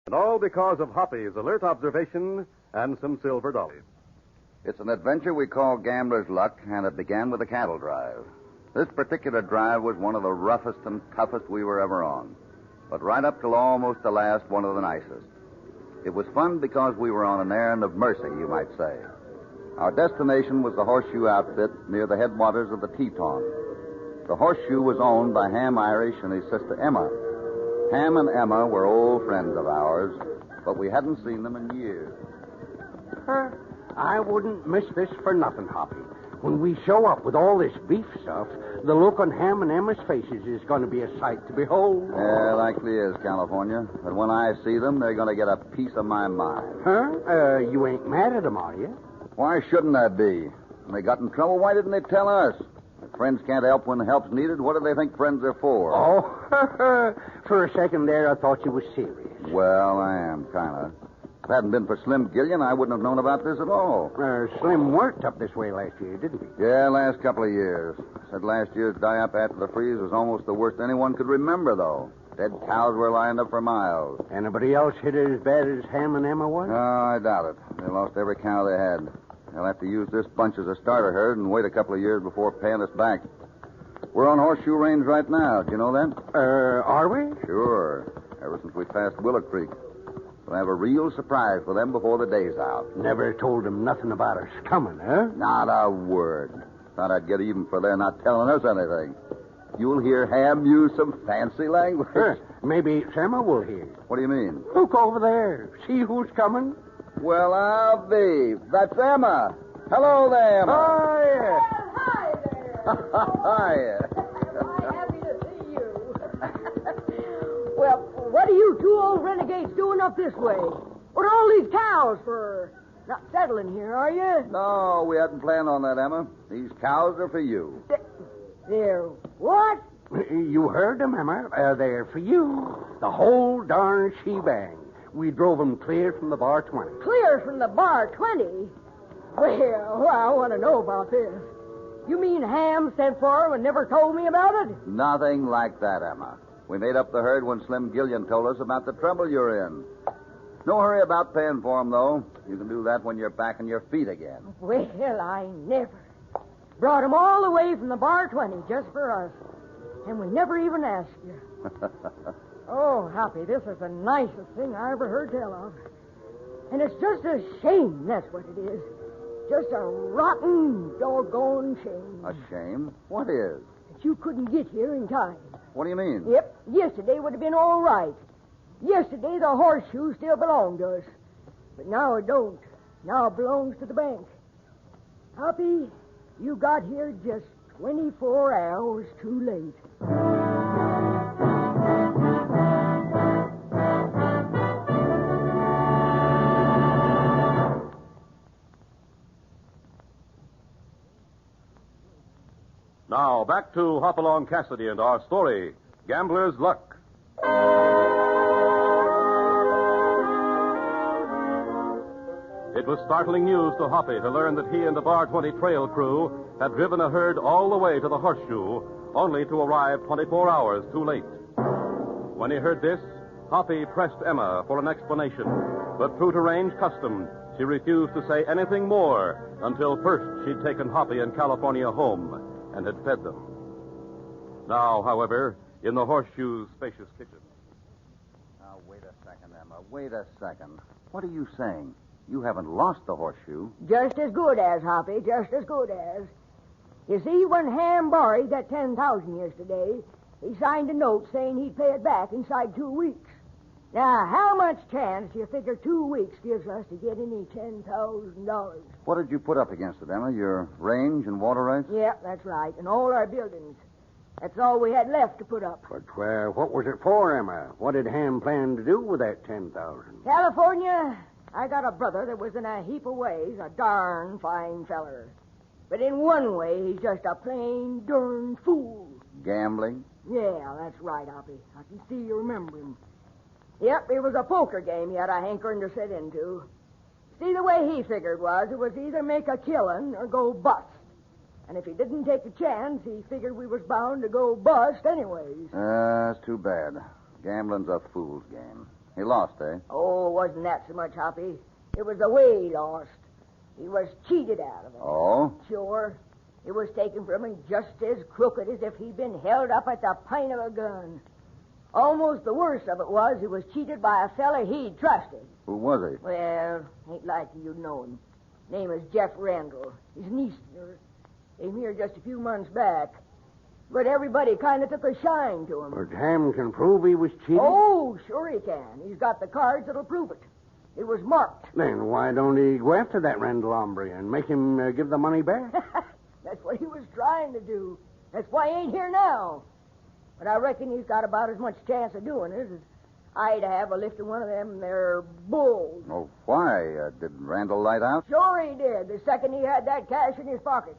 And all because of Hoppy's alert observation and some silver dollars. It's an adventure we call Gambler's Luck, and it began with a cattle drive. This particular drive was one of the roughest and toughest we were ever on, but right up till almost the last, one of the nicest. It was fun because we were on an errand of mercy, you might say. Our destination was the Horseshoe Outfit near the headwaters of the Teton. The Horseshoe was owned by Ham Irish and his sister Emma. Ham and Emma were old friends of ours, but we hadn't seen them in years. I wouldn't miss this for nothing, Hoppy. When we show up with all this beef stuff, the look on Ham and Emma's faces is going to be a sight to behold. Yeah, likely is, California. But when I see them, they're going to get a piece of my mind. You ain't mad at them, are you? Why shouldn't I be? When they got in trouble, why didn't they tell us? If friends can't help when help's needed, what do they think friends are for? Oh, for a second there, I thought you was serious. Well, I am, kind of. If it hadn't been for Slim Gillian, I wouldn't have known about this at all. Slim worked up this way last year, didn't he? Yeah, last couple of years. Said last year's die-up after the freeze was almost the worst anyone could remember, though. Dead cows were lined up for miles. Anybody else hit it as bad as Ham and Emma was? No, I doubt it. They lost every cow they had. They'll have to use this bunch as a starter herd and wait a couple of years before paying us back. We're on Horseshoe Range right now. Do you know that? Are we? Sure. Ever since we passed Willow Creek. We'll have a real surprise for them before the day's out. Never told them nothing about us coming, huh? Not a word. Thought I'd get even for their not telling us anything. You'll hear Ham use some fancy language. Maybe Emma will hear. What do you mean? Look over there. See who's coming? Well, I'll be. That's Emma. Hello there, Emma. Hi. Well, hi there. Hi. I'm happy to see you. Well, what are you two old renegades doing up this way? What are all these cows for? Not settling here, are you? No, we hadn't planned on that, Emma. These cows are for you. They're what? You heard them, Emma. They're for you. The whole darn shebang. We drove them clear from the Bar 20. Clear from the Bar 20? Well, I want to know about this. You mean Ham sent for them and never told me about it? Nothing like that, Emma. We made up the herd when Slim Gillian told us about the trouble you're in. No hurry about paying for them, though. You can do that when you're back on your feet again. Well, I never. Brought them all the way from the Bar 20 just for us. And we never even asked you. Oh, Hoppy, this is the nicest thing I ever heard tell of. And it's just a shame, that's what it is. Just a rotten, doggone shame. A shame? What is? That you couldn't get here in time. What do you mean? Yep, yesterday would have been all right. Yesterday, the Horseshoe still belonged to us. But now it don't. Now it belongs to the bank. Hoppy, you got here just 24 hours too late. Now, back to Hopalong Cassidy and our story, Gambler's Luck. It was startling news to Hoppy to learn that he and the Bar 20 trail crew had driven a herd all the way to the Horseshoe, only to arrive 24 hours too late. When he heard this, Hoppy pressed Emma for an explanation, but true to range custom, she refused to say anything more until first she'd taken Hoppy and California home and had fed them. Now, however, in the Horseshoe's spacious kitchen. Now, wait a second, Emma. Wait a second. What are you saying? You haven't lost the Horseshoe. Just as good as, Hoppy, just as good as. You see, when Ham borrowed that $10,000 yesterday, he signed a note saying he'd pay it back inside 2 weeks. Now, how much chance do you figure 2 weeks gives us to get any $10,000? What did you put up against it, Emma? Your range and water rights? Yeah, that's right, and all our buildings. That's all we had left to put up. But what was it for, Emma? What did Ham plan to do with that $10,000? California, I got a brother that was in a heap of ways a darn fine feller. But in one way, he's just a plain darn fool. Gambling? Yeah, that's right, Hoppy. I can see you remember him. Yep, it was a poker game he had a hankering to sit into. See, the way he figured it was either make a killing or go bust. And if he didn't take the chance, he figured we was bound to go bust anyways. That's too bad. Gambling's a fool's game. He lost, eh? Oh, wasn't that so much, Hoppy? It was the way he lost. He was cheated out of it. Oh? Sure. It was taken from him just as crooked as if he'd been held up at the point of a gun. Almost the worst of it was he was cheated by a fella he'd trusted. Who was he? Well, ain't likely you'd know him. Name is Jeff Randall. He's an Easterner. Came here just a few months back. But everybody kind of took a shine to him. But Ham can prove he was cheated? Oh, sure he can. He's got the cards that'll prove it. It was marked. Then why don't he go after that Randall hombre and make him give the money back? That's what he was trying to do. That's why he ain't here now. But I reckon he's got about as much chance of doing it as I'd have of lifting one of them there bulls. Oh, why? Did Randall light out? Sure he did, the second he had that cash in his pocket.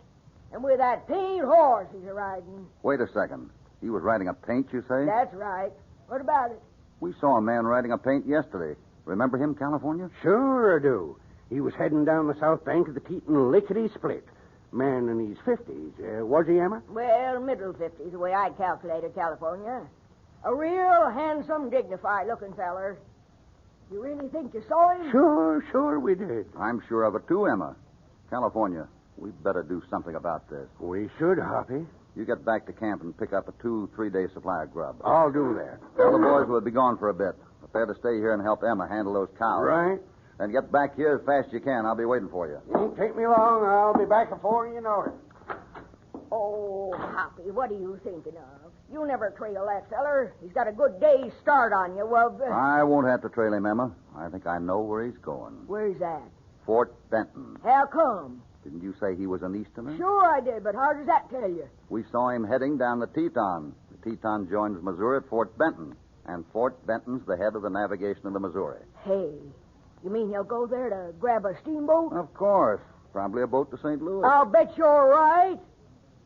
And with that paint horse he's riding. Wait a second. He was riding a paint, you say? That's right. What about it? We saw a man riding a paint yesterday. Remember him, California? Sure I do. He was heading down the south bank of the Teton lickety-split. Man in his 50s. Was he, Emma? Well, middle 50s, the way I calculated California. A real handsome, dignified-looking feller. You really think you saw him? Sure we did. I'm sure of it, too, Emma. California, we'd better do something about this. We should, Hoppy. You get back to camp and pick up a 2-3-day supply of grub. I'll do that. Tell the boys we'll be gone for a bit. But they're to stay here and help Emma handle those cows. Right. And get back here as fast as you can. I'll be waiting for you. Won't take me long. I'll be back before you know it. Oh, Hoppy, what are you thinking of? You never trail that feller. He's got a good day's start on you. Well, I won't have to trail him, Emma. I think I know where he's going. Where's that? Fort Benton. How come? Didn't you say he was an Easterner? Sure I did, but how does that tell you? We saw him heading down the Teton. The Teton joins Missouri at Fort Benton. And Fort Benton's the head of the navigation of the Missouri. Hey, you mean he'll go there to grab a steamboat? Of course. Probably a boat to St. Louis. I'll bet you're right.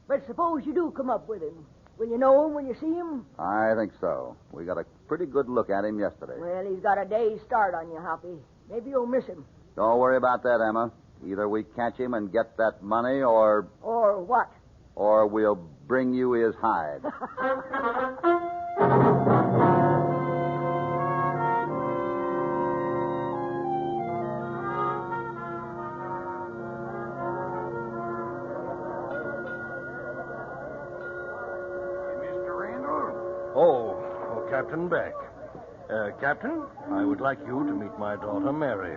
But suppose you do come up with him. Will you know him when you see him? I think so. We got a pretty good look at him yesterday. Well, he's got a day's start on you, Hoppy. Maybe you'll miss him. Don't worry about that, Emma. Either we catch him and get that money, or Or what? we'll bring you his hide. Mr. Randall? Oh, Captain Beck. Captain, I would like you to meet my daughter, Mary.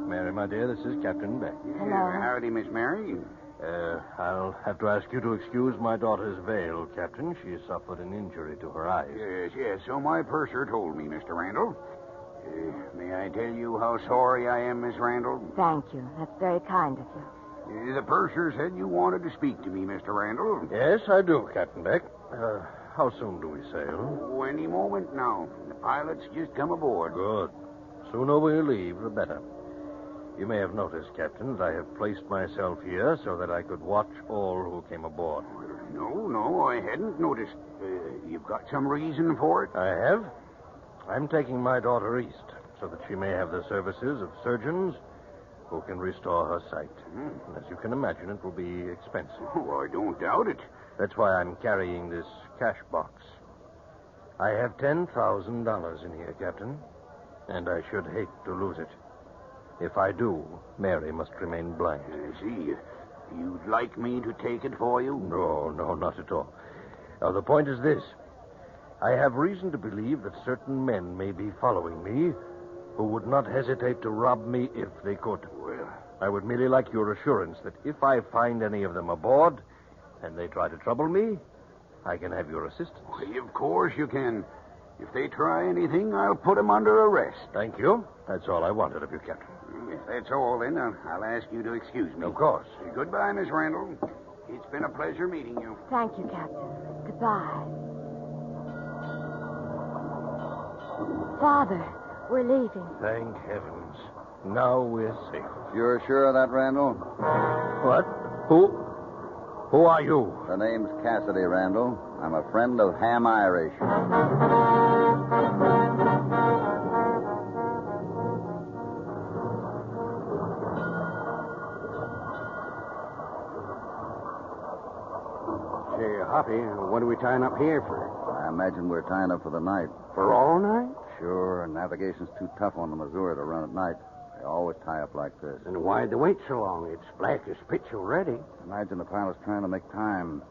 Mary, my dear, this is Captain Beck. Hello. Howdy, Miss Mary. I'll have to ask you to excuse my daughter's veil, Captain. She has suffered an injury to her eyes. Yes, so my purser told me, Mr. Randall. May I tell you how sorry I am, Miss Randall? Thank you. That's very kind of you. The purser said you wanted to speak to me, Mr. Randall. Yes, I do, Captain Beck. How soon do we sail? Oh, any moment now. The pilot's just come aboard. Good. Sooner we leave, the better. You may have noticed, Captain, that I have placed myself here so that I could watch all who came aboard. No, I hadn't noticed. You've got some reason for it? I have. I'm taking my daughter east so that she may have the services of surgeons who can restore her sight. And as you can imagine, it will be expensive. Oh, I don't doubt it. That's why I'm carrying this cash box. I have $10,000 in here, Captain, and I should hate to lose it. If I do, Mary must remain blind. I see. You'd like me to take it for you? No, not at all. Now, the point is this. I have reason to believe that certain men may be following me who would not hesitate to rob me if they could. Well, I would merely like your assurance that if I find any of them aboard and they try to trouble me, I can have your assistance. of course you can. If they try anything, I'll put them under arrest. Thank you. That's all I wanted of you, Captain. If that's all, then I'll ask you to excuse me. Of course. Goodbye, Miss Randall. It's been a pleasure meeting you. Thank you, Captain. Goodbye. Father, we're leaving. Thank heavens. Now we're safe. You're sure of that, Randall? What? Who are you? The name's Cassidy, Randall. I'm a friend of Ham Irish. Say, Hoppy, what are we tying up here for? I imagine we're tying up for the night. For all night? Sure, navigation's too tough on the Missouri to run at night. They always tie up like this. And why'd they wait so long? It's black as pitch already. Imagine the pilot's trying to make time.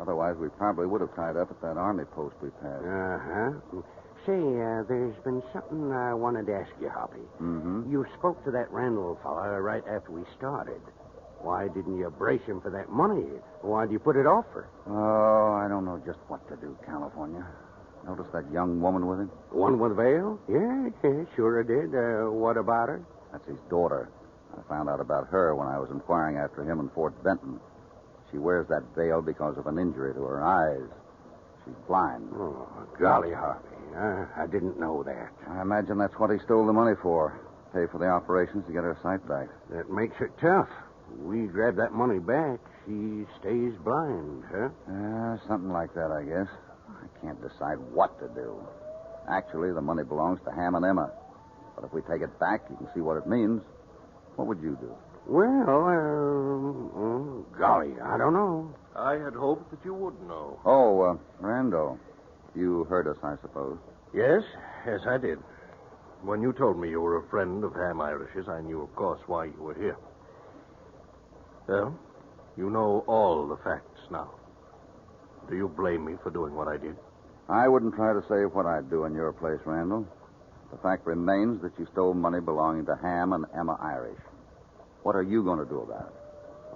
Otherwise, we probably would have tied up at that army post we passed. Uh-huh. Say, there's been something I wanted to ask you, Hoppy. Mm-hmm. You spoke to that Randall fella right after we started. Why didn't you brace him for that money? Why'd you put it off for? Oh, I don't know just what to do, California. Notice that young woman with him? The one with veil? Yeah, sure I did. What about her? That's his daughter. I found out about her when I was inquiring after him in Fort Benton. She wears that veil because of an injury to her eyes. She's blind. Oh, golly, Hoppy. I didn't know that. I imagine that's what he stole the money for. Pay for the operations to get her sight back. That makes it tough. We grab that money back, she stays blind, huh? Something like that, I guess. I can't decide what to do. Actually, the money belongs to Ham and Emma. But if we take it back, you can see what it means. What would you do? Well, golly, I don't know. I had hoped that you would know. Oh, Randall. You heard us, I suppose. Yes, I did. When you told me you were a friend of Ham Irish's, I knew, of course, why you were here. Well, you know all the facts now. Do you blame me for doing what I did? I wouldn't try to say what I'd do in your place, Randall. The fact remains that you stole money belonging to Ham and Emma Irish. What are you going to do about it?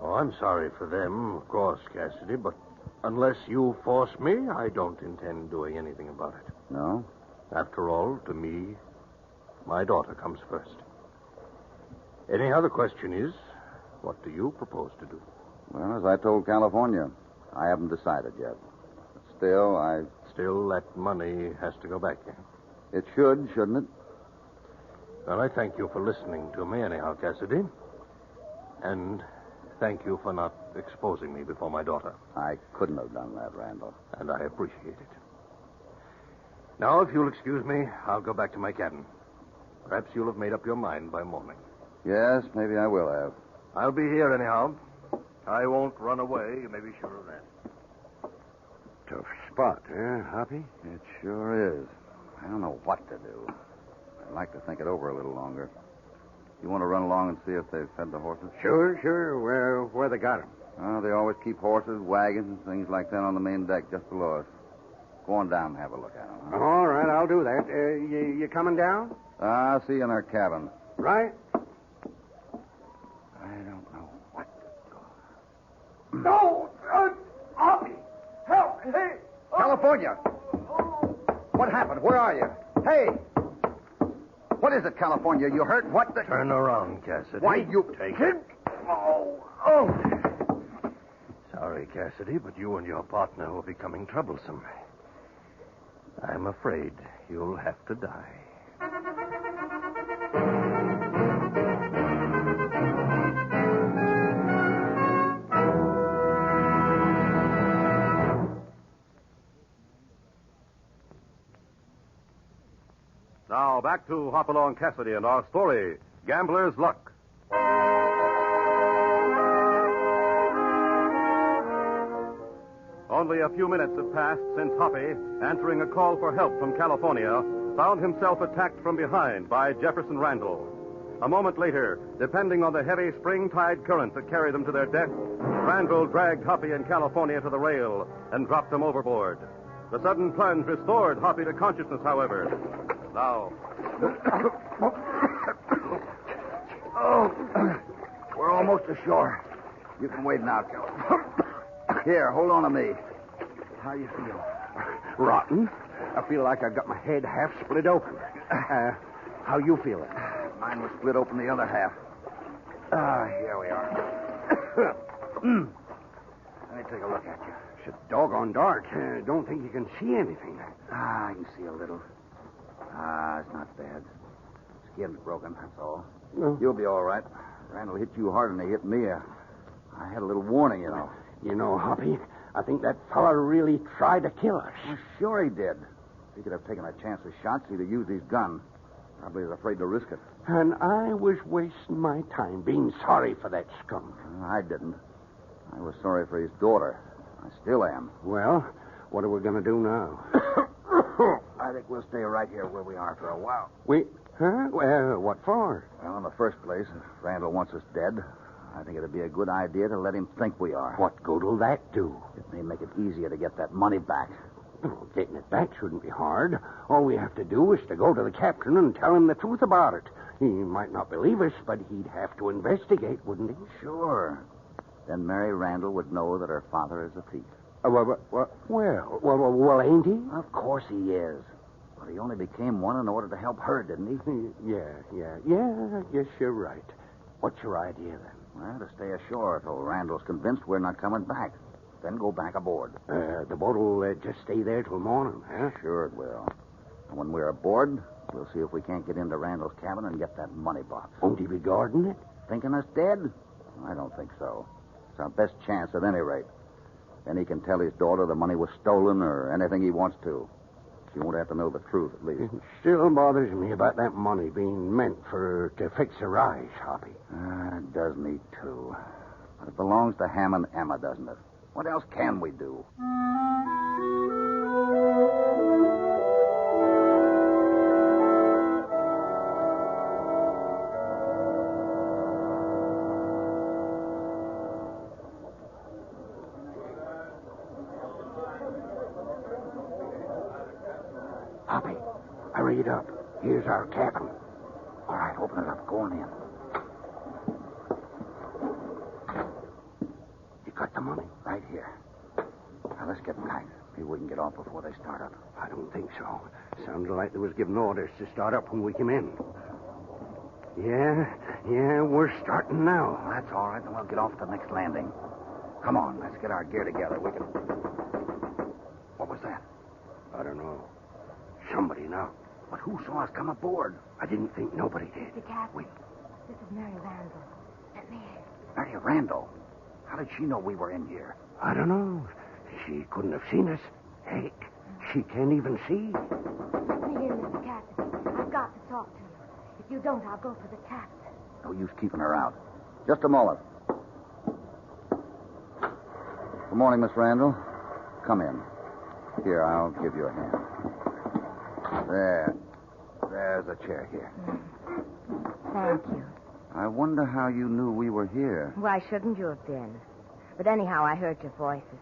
Oh, I'm sorry for them, of course, Cassidy, but unless you force me, I don't intend doing anything about it. No? After all, to me, my daughter comes first. Any other question is, what do you propose to do? Well, as I told California, I haven't decided yet. But still, Still, that money has to go back, eh? It should, shouldn't it? Well, I thank you for listening to me anyhow, Cassidy. And thank you for not exposing me before my daughter. I couldn't have done that, Randall. And I appreciate it. Now, if you'll excuse me, I'll go back to my cabin. Perhaps you'll have made up your mind by morning. Yes, maybe I will have. I'll be here anyhow. I won't run away, you may be sure of that. Tough spot, huh, Hoppy? It sure is. I don't know what to do. I'd like to think it over a little longer. You want to run along and see if they've fed the horses? Sure. Where they got 'em? They always keep horses, wagons, things like that on the main deck just below us. Go on down and have a look at them. Huh? All right, I'll do that. You coming down? I'll see you in our cabin. Right. I don't know what to do. No! Hoppy! Help! Hey! California! What happened? Where are you? Hey! What is it, California? You hurt? What the... Turn around, Cassidy. Why, you... Take it. Oh! Sorry, Cassidy, but you and your partner will be becoming troublesome. I'm afraid you'll have to die. Now, back to Hopalong Cassidy and our story, Gambler's Luck. Only a few minutes had passed since Hoppy, answering a call for help from California, found himself attacked from behind by Jefferson Randall. A moment later, depending on the heavy spring-tide current that carried them to their death, Randall dragged Hoppy and California to the rail and dropped them overboard. The sudden plunge restored Hoppy to consciousness, however. Now... We're almost ashore. You can wade now, Cal. Here, hold on to me. How you feel? Rotten. I feel like I got my head half split open. How you feeling? Mine was split open the other half. Here we are. Let me take a look at you. It's doggone dark. Don't think you can see anything. I can see a little. It's not bad. Skin's broken, that's all. No. You'll be all right. Randall hit you harder than he hit me. I had a little warning, you know. You know, Hoppy, I think that fella really tried to kill us. Well, sure he did. If he could have taken a chance of shots, he'd have used his gun. Probably was afraid to risk it. And I was wasting my time being sorry for that skunk. I didn't. I was sorry for his daughter. I still am. Well, what are we going to do now? I I think we'll stay right here where we are for a while. Huh? Well, what for? Well, in the first place, if Randall wants us dead, I think it'd be a good idea to let him think we are. What good'll that do? It may make it easier to get that money back. Well, getting it back shouldn't be hard. All we have to do is to go to the captain and tell him the truth about it. He might not believe us, but he'd have to investigate, wouldn't he? Sure. Then Mary Randall would know that her father is a thief. Well, ain't he? Of course he is. But he only became one in order to help her, didn't he? Yeah, I guess you're right. What's your idea, then? Well, to stay ashore till Randall's convinced we're not coming back. Then go back aboard. The boat will just stay there till morning, huh? Sure it will. And when we're aboard, we'll see if we can't get into Randall's cabin and get that money box. Won't he be guarding it? Thinking us dead? I don't think so. It's our best chance at any rate. Then he can tell his daughter the money was stolen or anything he wants to. She won't have to know the truth, at least. It still bothers me about that money being meant to fix her eyes, Hoppy. It does me, too. But it belongs to Ham and Emma, doesn't it? What else can we do? Hoppy, hurry it up. Here's our cabin. All right, open it up. Go on in. You got the money? Right here. Now, let's get back. Maybe we can get off before they start up. I don't think so. Sounded like they was giving orders to start up when we came in. Yeah, we're starting now. Well, that's all right. Then we'll get off at the next landing. Come on, let's get our gear together. We can... What was that? I don't know. Somebody now. But who saw us come aboard? I didn't think nobody did. Mr. Cassidy, this is Mary Randall. Let me in. Mary Randall. How did she know we were in here? I don't know. She couldn't have seen us. Heck, she can't even see. Let me in, Mr. Cassidy. I've got to talk to you. If you don't, I'll go for the captain. No use keeping her out. Just a moment. Good morning, Miss Randall. Come in. Here, I'll give you a hand. There's a chair here. Thank you. I wonder how you knew we were here. Why shouldn't you have been? But anyhow, I heard your voices.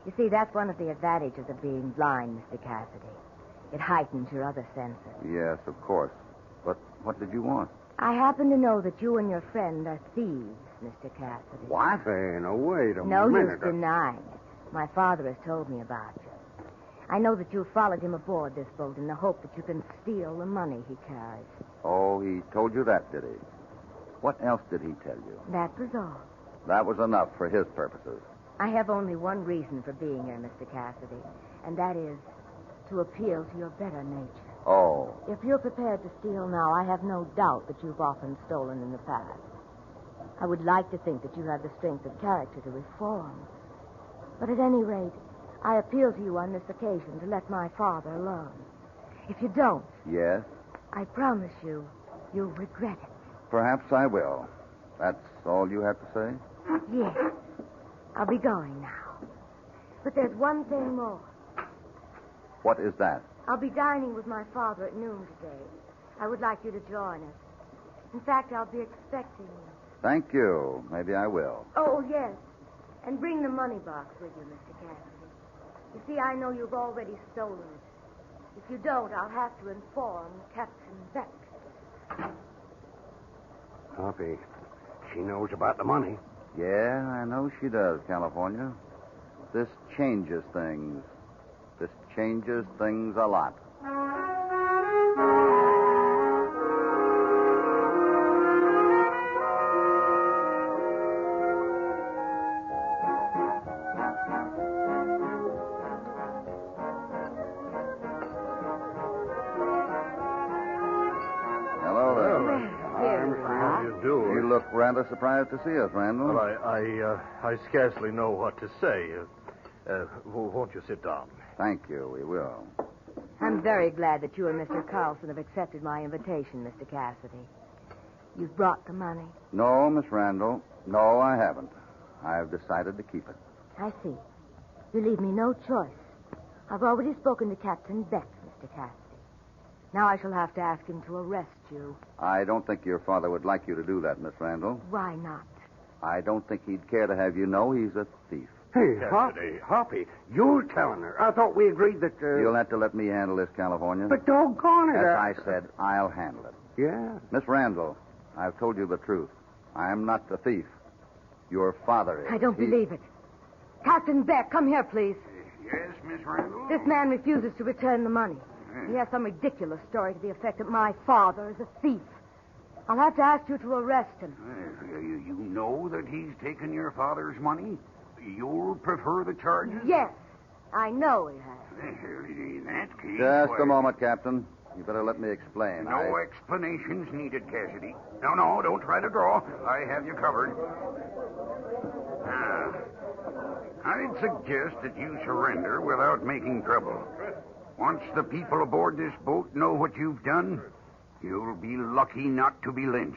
You see, that's one of the advantages of being blind, Mr. Cassidy. It heightens your other senses. Yes, of course. But what did you want? I happen to know that you and your friend are thieves, Mr. Cassidy. What? Hey, now, wait a No minute. use denying it. My father has told me about you. I know that you followed him aboard this boat in the hope that you can steal the money he carries. Oh, he told you that, did he? What else did he tell you? That was all. That was enough for his purposes. I have only one reason for being here, Mr. Cassidy, and that is to appeal to your better nature. Oh. If you're prepared to steal now, I have no doubt that you've often stolen in the past. I would like to think that you have the strength of character to reform. But at any rate, I appeal to you on this occasion to let my father alone. If you don't, Yes? I promise you, you'll regret it. Perhaps I will. That's all you have to say? Yes. I'll be going now. But there's one thing more. What is that? I'll be dining with my father at noon today. I would like you to join us. In fact, I'll be expecting you. Thank you. Maybe I will. Oh, yes. And bring the money box with you, Mr. Cassidy. You see, I know you've already stolen it. If you don't, I'll have to inform Captain Beck. Hoppy, she knows about the money. Yeah, I know she does, California. This changes things. This changes things a lot. Hello there. How do you do? You look rather surprised to see us, Randall. Well, I scarcely know what to say. Won't you sit down? Thank you. We will. I'm very glad that you and Mr. Carlson have accepted my invitation, Mr. Cassidy. You've brought the money. No, Miss Randall. No, I haven't. I've decided to keep it. I see. You leave me no choice. I've already spoken to Captain Beck, Mr. Cassidy. Now I shall have to ask him to arrest you. I don't think your father would like you to do that, Miss Randall. Why not? I don't think he'd care to have you know he's a thief. Hey, Cassidy. Hoppy, you're telling her. I thought we agreed that... You'll have to let me handle this, California. But doggone it. As I said, I'll handle it. Yeah. Miss Randall, I've told you the truth. I'm not the thief. Your father is. I don't believe it. Captain Beck, come here, please. Yes, Miss Randall? This man refuses to return the money. He has some ridiculous story to the effect that my father is a thief. I'll have to ask you to arrest him. You know that he's taken your father's money? You'll prefer the charges? Yes, I know he has. In that case... Just why- a moment, Captain. You better let me explain. No explanations needed, Cassidy. No, don't try to draw. I have you covered. Now, I'd suggest that you surrender without making trouble. Once the people aboard this boat know what you've done, you'll be lucky not to be lynched.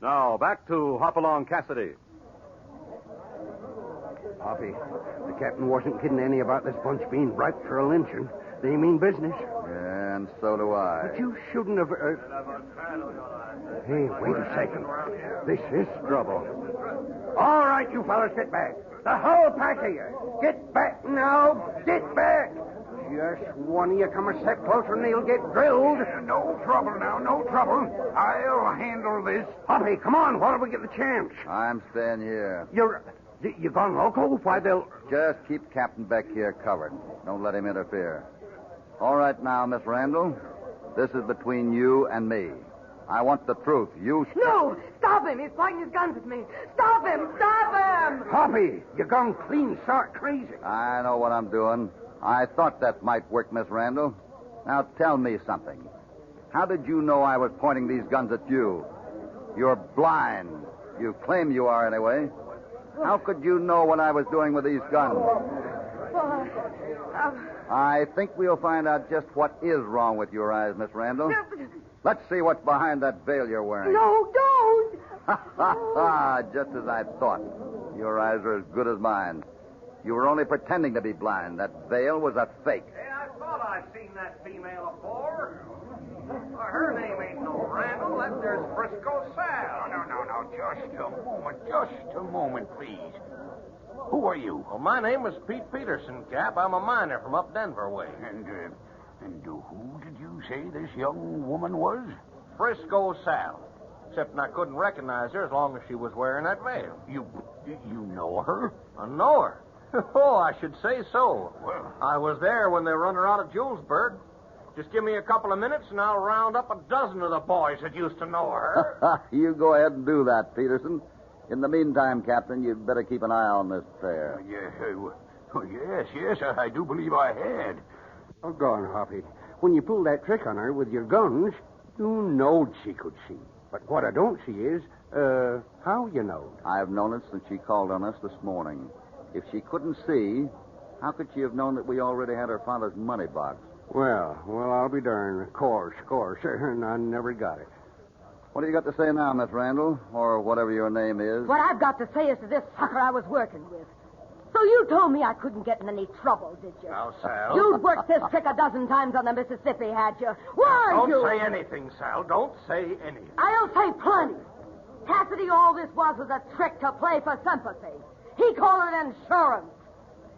Now, back to Hopalong Cassidy. Hoppy, the captain wasn't kidding any about this bunch being ripe for a lynching. They mean business. And so do I. But you shouldn't have... Hey, wait a second. This is trouble. All right, you fellas, get back. The whole pack of you. Get back now. Get back. Just one of you come a step closer and they'll get drilled. No trouble now, no trouble. I'll handle this. Hoppy, come on, while we get the chance. I'm staying here. You gone loco? Why, they'll... Just keep Captain Beck here covered. Don't let him interfere. All right now, Miss Randall. This is between you and me. I want the truth. You... No! Stop him! He's pointing his guns at me! Stop him! Stop him! Hoppy, you gone clean stark crazy. I know what I'm doing. I thought that might work, Miss Randall. Now tell me something. How did you know I was pointing these guns at you? You're blind. You claim you are, anyway. How could you know what I was doing with these guns? Well, I think we'll find out just what is wrong with your eyes, Miss Randall. Let's see what's behind that veil you're wearing. no, don't! Just as I thought. Your eyes are as good as mine. You were only pretending to be blind. That veil was a fake. Hey, I thought I'd seen that female before. Her name ain't no Randall. There's Frisco Sal. No. Just a moment, please. Who are you? Well, my name is Pete Peterson, Cap. I'm a miner from up Denver way. And who did you say this young woman was? Frisco Sal. Except I couldn't recognize her as long as she was wearing that veil. You know her? I know her. Oh, I should say so. Well, I was there when they run her out of Julesburg. Just give me a couple of minutes and I'll round up a dozen of the boys that used to know her. You go ahead and do that, Peterson. In the meantime, Captain, you'd better keep an eye on this pair. Yes, I do believe I had. Oh, go on, Hoppy. When you pulled that trick on her with your guns, you knowed she could see. But what I don't see is, how you know. I've known it since she called on us this morning. If she couldn't see, how could she have known that we already had her father's money box? Well, I'll be darned. Of course. And I never got it. What do you got to say now, Miss Randall? Or whatever your name is? What I've got to say is to this sucker I was working with. So you told me I couldn't get in any trouble, did you? Now, Sal. You'd worked this trick a dozen times on the Mississippi, had you? Why, Don't you? say anything, Sal. Don't say anything. I'll say plenty. Cassidy, all this was a trick to play for sympathy. He called it insurance.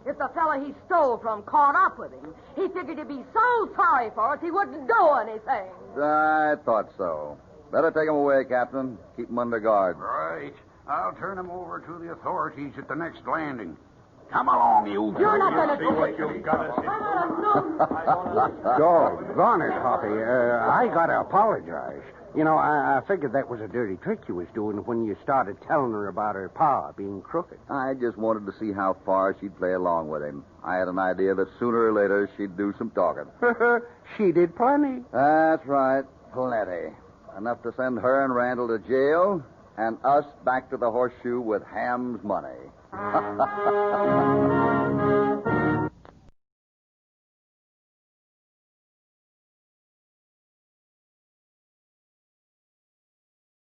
If the fella he stole from caught up with him, he figured he'd be so sorry for us he wouldn't do anything. I thought so. Better take him away, Captain. Keep him under guard. Right. I'll turn him over to the authorities at the next landing. Come along, you. You're not going to See what you've got us Doggone it, Hoppy. I got to apologize. You know, I figured that was a dirty trick you was doing when you started telling her about her pa being crooked. I just wanted to see how far she'd play along with him. I had an idea that sooner or later she'd do some talking. She did plenty. That's right. Plenty. Enough to send her and Randall to jail and us back to the horseshoe with Ham's money.